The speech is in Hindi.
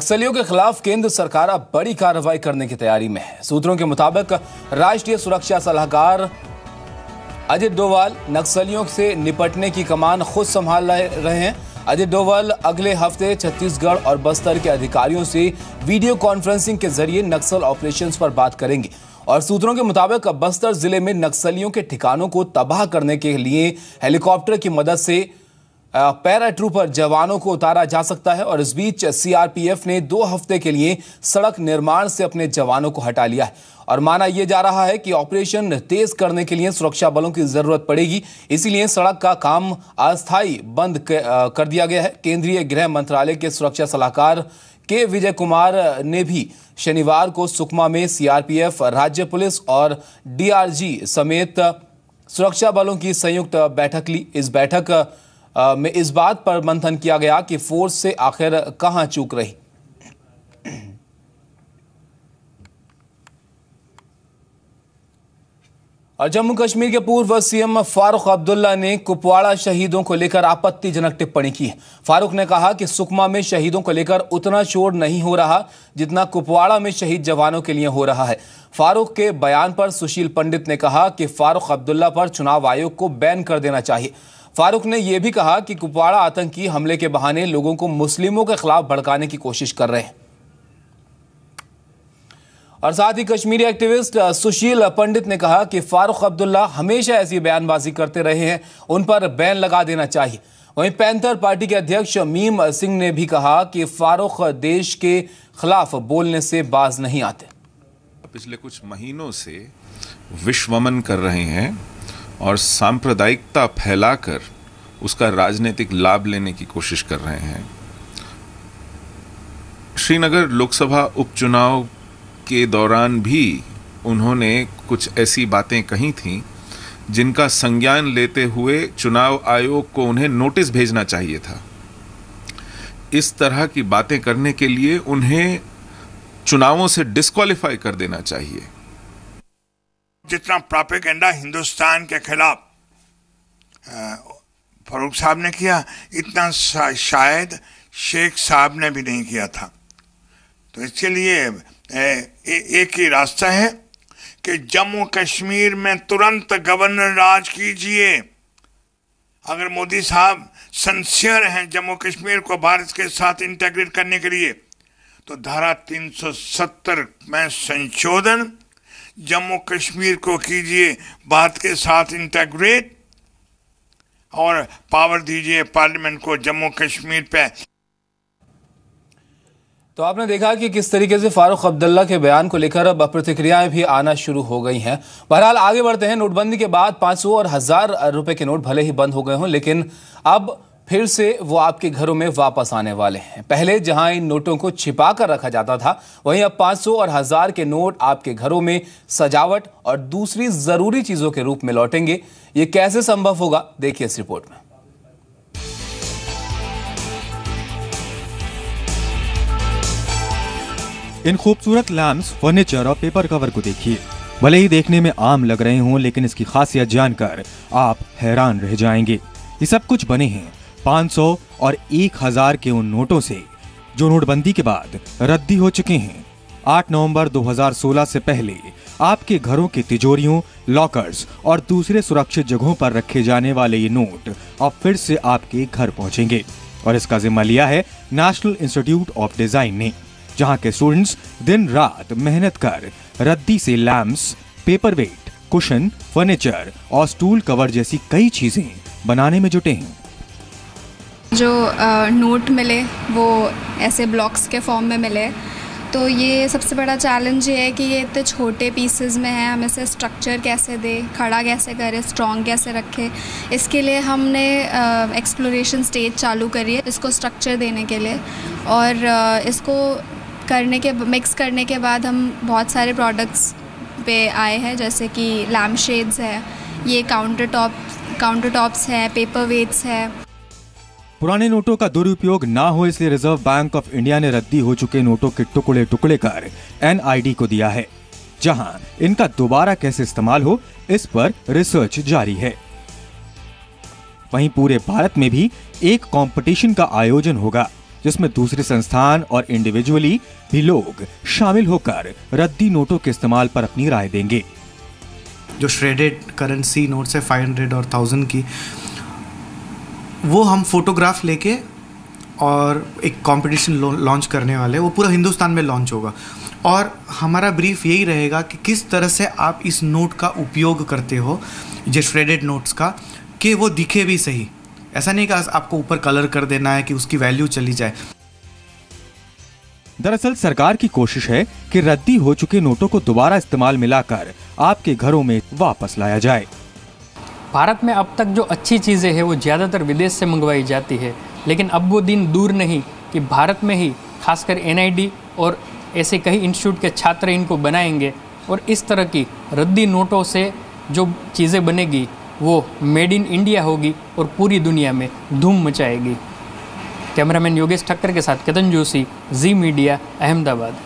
नक्सलियों के खिलाफ केंद्र सरकार अब बड़ी कार्रवाई करने की तैयारी में है। सूत्रों के मुताबिक राष्ट्रीय सुरक्षा सलाहकार अजित डोवाल नक्सलियों से निपटने की कमान खुद संभाल रहे हैं। अजित डोवाल अगले हफ्ते छत्तीसगढ़ और बस्तर के अधिकारियों से वीडियो कॉन्फ्रेंसिंग के जरिए नक्सल ऑपरेशंस पर बात करेंगे और सूत्रों के मुताबिक बस्तर जिले में नक्सलियों के ठिकानों को तबाह करने के लिए हेलीकॉप्टर की मदद से पैराट्रूपर जवानों को उतारा जा सकता है। और इस बीच सीआरपीएफ ने 2 हफ्ते के लिए सड़क निर्माण से अपने जवानों को हटा लिया है और माना यह जा रहा है कि ऑपरेशन तेज करने के लिए सुरक्षा बलों की जरूरत पड़ेगी, इसीलिए सड़क का काम अस्थायी बंद कर दिया गया है। केंद्रीय गृह मंत्रालय के सुरक्षा सलाहकार के विजय कुमार ने भी शनिवार को सुकमा में सीआरपीएफ, राज्य पुलिस और डीआरजी समेत सुरक्षा बलों की संयुक्त बैठक ली। इस बैठक में इस बात पर मंथन किया गया कि फोर्स से आखिर कहां चूक रही। और जम्मू कश्मीर के पूर्व सीएम फारूक अब्दुल्ला ने कुपवाड़ा शहीदों को लेकर आपत्तिजनक टिप्पणी की है। फारूक ने कहा कि सुकमा में शहीदों को लेकर उतना शोर नहीं हो रहा जितना कुपवाड़ा में शहीद जवानों के लिए हो रहा है। फारूक के बयान पर सुशील पंडित ने कहा कि फारूक अब्दुल्ला पर चुनाव आयोग को बैन कर देना चाहिए। फारूक ने यह भी कहा कि कुपवाड़ा आतंकी हमले के बहाने लोगों को मुस्लिमों के खिलाफ भड़काने की कोशिश कर रहे हैं। और साथ ही कश्मीरी एक्टिविस्ट सुशील पंडित ने कहा कि फारूक अब्दुल्ला हमेशा ऐसी बयानबाजी करते रहे हैं, उन पर बैन लगा देना चाहिए। वहीं पैंथर पार्टी के अध्यक्ष मीम सिंह ने भी कहा कि फारूक देश के खिलाफ बोलने से बाज नहीं आते। पिछले कुछ महीनों से विश्वमन कर रहे हैं और सांप्रदायिकता फैलाकर उसका राजनीतिक लाभ लेने की कोशिश कर रहे हैं। श्रीनगर लोकसभा उपचुनाव के दौरान भी उन्होंने कुछ ऐसी बातें कही थीं जिनका संज्ञान लेते हुए चुनाव आयोग को उन्हें नोटिस भेजना चाहिए था। इस तरह की बातें करने के लिए उन्हें चुनावों से डिस्क्वालीफाई कर देना चाहिए। जितना प्रोपेगेंडा हिंदुस्तान के खिलाफ फारूक साहब ने किया, इतना शायद शेख साहब ने भी नहीं किया था। तो इसके लिए एक ही रास्ता है कि जम्मू कश्मीर में तुरंत गवर्नर राज कीजिए। अगर मोदी साहब सिंसियर हैं जम्मू कश्मीर को भारत के साथ इंटीग्रेट करने के लिए, तो धारा 370 में संशोधन, जम्मू कश्मीर को कीजिए भारत के साथ इंटीग्रेट और पावर दीजिए पार्लियामेंट को जम्मू कश्मीर पे। तो आपने देखा कि किस तरीके से फारूक अब्दुल्ला के बयान को लेकर अब प्रतिक्रियाएं भी आना शुरू हो गई हैं। बहरहाल आगे बढ़ते हैं। नोटबंदी के बाद 500 और 1000 रुपए के नोट भले ही बंद हो गए हों, लेकिन अब फिर से वो आपके घरों में वापस आने वाले हैं। पहले जहां इन नोटों को छिपा कर रखा जाता था, वहीं अब 500 और 1000 के नोट आपके घरों में सजावट और दूसरी जरूरी चीजों के रूप में लौटेंगे। ये कैसे संभव होगा, देखिए इस रिपोर्ट में। इन खूबसूरत लैम्प्स, फर्नीचर और पेपर कवर को देखिए। भले ही देखने में आम लग रहे हों, लेकिन इसकी खासियत जानकर आप हैरान रह जाएंगे। ये सब कुछ बने हैं 500 और 1000 के उन नोटों से जो नोटबंदी के बाद रद्दी हो चुके हैं। 8 नवंबर 2016 से पहले आपके घरों के तिजोरियों, लॉकर्स और दूसरे सुरक्षित जगहों पर रखे जाने वाले ये नोट अब फिर से आपके घर पहुंचेंगे। और इसका जिम्मा लिया है नेशनल इंस्टीट्यूट ऑफ डिजाइन ने, जहां के स्टूडेंट्स दिन रात मेहनत कर रद्दी से lamps, paper weight, cushion, furniture और स्टूल कवर जैसी कई चीजें बनाने में जुटे हैं। जो नोट मिले वो ऐसे ब्लॉक्स के फॉर्म में मिले, तो ये सबसे बड़ा चैलेंज ये है कि ये इतने छोटे पीसेस में है, हम इसे स्ट्रक्चर कैसे दें, खड़ा कैसे करें, स्ट्रॉन्ग कैसे रखें। इसके लिए हमने एक्सप्लोरेशन स्टेज चालू करी है इसको स्ट्रक्चर देने के लिए। और इसको मिक्स करने के बाद हम बहुत सारे प्रोडक्ट्स पे आए हैं, जैसे कि लैम्प शेड्स है, ये काउंटर टॉप्स है, पेपर वेट्स है। पुराने नोटों का दुरुपयोग ना हो इसलिए रिजर्व बैंक ऑफ इंडिया ने रद्दी हो चुके नोटों के टुकड़े टुकड़े कर NID को दिया है, जहां इनका दोबारा कैसे इस्तेमाल हो इस पर रिसर्च जारी है। वहीं पूरे भारत में भी एक कंपटीशन का आयोजन होगा जिसमें दूसरे संस्थान और इंडिविजुअली भी लोग शामिल होकर रद्दी नोटों के इस्तेमाल पर अपनी राय देंगे। जो श्रेडेड करेंसी नोट्स है 500 और 1000 की, वो हम फोटोग्राफ लेके और एक कंपटीशन लॉन्च करने वाले हैं। वो पूरा हिंदुस्तान में लॉन्च होगा और हमारा ब्रीफ यही रहेगा कि किस तरह से आप इस नोट का उपयोग करते हो, जो श्रेडेड नोट्स का, कि वो दिखे भी सही। ऐसा नहीं कि आपको ऊपर कलर कर देना है कि उसकी वैल्यू चली जाए। दरअसल सरकार की कोशिश है कि रद्दी हो चुके नोटों को दोबारा इस्तेमाल में लाकर आपके घरों में वापस लाया जाए। भारत में अब तक जो अच्छी चीज़ें हैं वो ज़्यादातर विदेश से मंगवाई जाती है, लेकिन अब वो दिन दूर नहीं कि भारत में ही खासकर NID और ऐसे कई इंस्टीट्यूट के छात्र इनको बनाएंगे और इस तरह की रद्दी नोटों से जो चीज़ें बनेगी वो मेड इन इंडिया होगी और पूरी दुनिया में धूम मचाएगी। कैमरामैन योगेश ठक्कर के साथ केतन जोशी, जी मीडिया, अहमदाबाद।